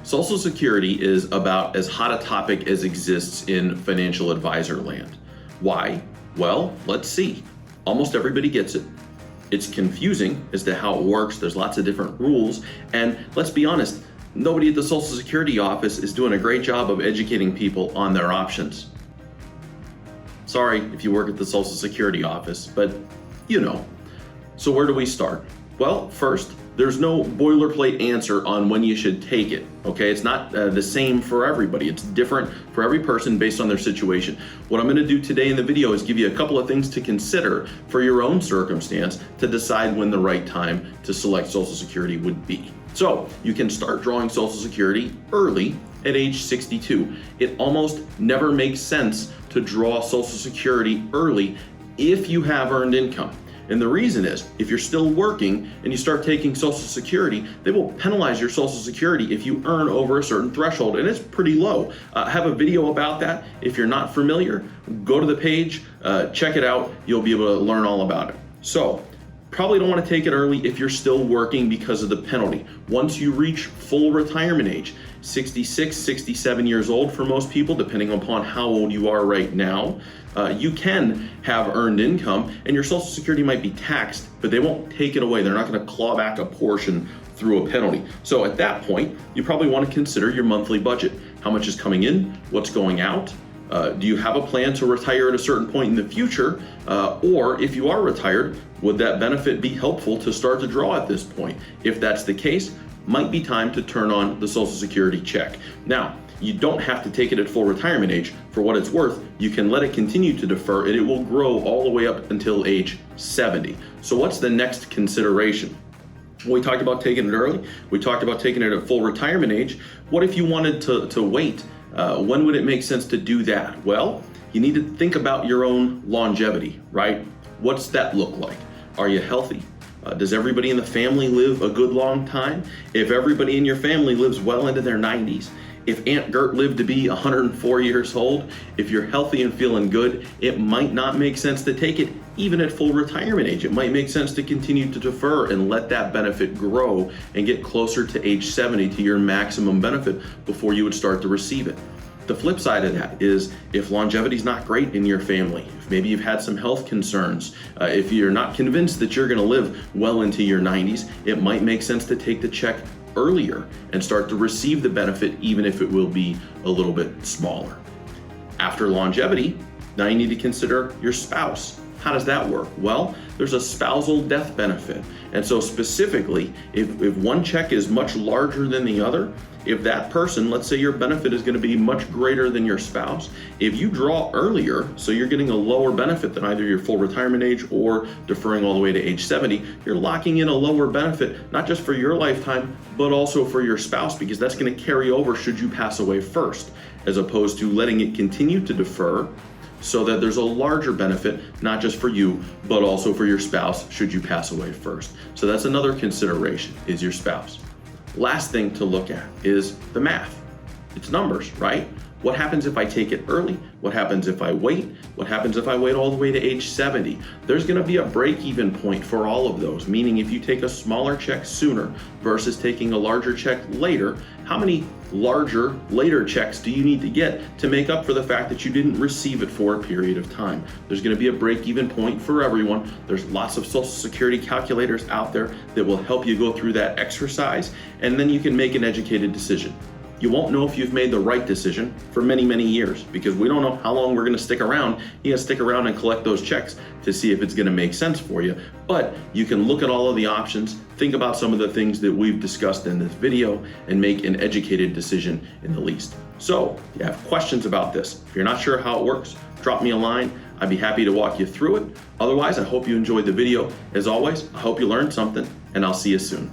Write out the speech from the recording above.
Social Security is about as hot a topic as exists in financial advisor land. Why? Well, let's see. Almost everybody gets it. It's confusing as to how it works. There's lots of different rules. And let's be honest, nobody at the Social Security office is doing a great job of educating people on their options. Sorry if you work at the Social Security office, but you know. So where do we start? Well, first, there's no boilerplate answer on when you should take it, okay? It's not the same for everybody. It's different for every person based on their situation. What I'm gonna do today in the video is give you a couple of things to consider for your own circumstance to decide when the right time to select Social Security would be. So you can start drawing Social Security early at age 62. It almost never makes sense to draw Social Security early if you have earned income. And the reason is, if you're still working and you start taking Social Security, they will penalize your Social Security if you earn over a certain threshold, and it's pretty low. I have a video about that. If you're not familiar, go to the page, check it out. You'll be able to learn all about it. So, probably don't want to take it early if you're still working because of the penalty. Once you reach full retirement age, 66, 67 years old for most people, depending upon how old you are right now, you can have earned income and your Social Security might be taxed, but they won't take it away. They're not going to claw back a portion through a penalty. So at that point, you probably want to consider your monthly budget. How much is coming in? What's going out? Do you have a plan to retire at a certain point in the future? Or if you are retired, would that benefit be helpful to start to draw at this point? If that's the case, might be time to turn on the Social Security check. Now, you don't have to take it at full retirement age. For what it's worth, you can let it continue to defer and it will grow all the way up until age 70. So what's the next consideration? We talked about taking it early. We talked about taking it at full retirement age. What if you wanted to wait? When would it make sense to do that? Well, you need to think about your own longevity, right? What's that look like? Are you healthy? Does everybody in the family live a good long time? If everybody in your family lives well into their 90s, if Aunt Gert lived to be 104 years old, if you're healthy and feeling good, it might not make sense to take it even at full retirement age. It might make sense to continue to defer and let that benefit grow and get closer to age 70 to your maximum benefit before you would start to receive it. The flip side of that is if longevity is not great in your family, if maybe you've had some health concerns, if you're not convinced that you're gonna live well into your 90s, it might make sense to take the check earlier and start to receive the benefit even if it will be a little bit smaller. After longevity, now you need to consider your spouse. How does that work? Well, there's a spousal death benefit. And so specifically, if one check is much larger than the other, if that person, let's say your benefit is going to be much greater than your spouse, if you draw earlier, so you're getting a lower benefit than either your full retirement age or deferring all the way to age 70, you're locking in a lower benefit, not just for your lifetime, but also for your spouse, because that's going to carry over should you pass away first, as opposed to letting it continue to defer so that there's a larger benefit, not just for you, but also for your spouse should you pass away first. So that's another consideration, is your spouse. Last thing to look at is the math. It's numbers, right? What happens if I take it early? What happens if I wait? What happens if I wait all the way to age 70? There's gonna be a break-even point for all of those, meaning if you take a smaller check sooner versus taking a larger check later, how many larger, later checks do you need to get to make up for the fact that you didn't receive it for a period of time? There's gonna be a break-even point for everyone. There's lots of Social Security calculators out there that will help you go through that exercise, and then you can make an educated decision. You won't know if you've made the right decision for many, many years because we don't know how long we're gonna stick around. You gotta stick around and collect those checks to see if it's gonna make sense for you. But you can look at all of the options, think about some of the things that we've discussed in this video, and make an educated decision in the least. So, if you have questions about this, if you're not sure how it works, drop me a line. I'd be happy to walk you through it. Otherwise, I hope you enjoyed the video. As always, I hope you learned something, and I'll see you soon.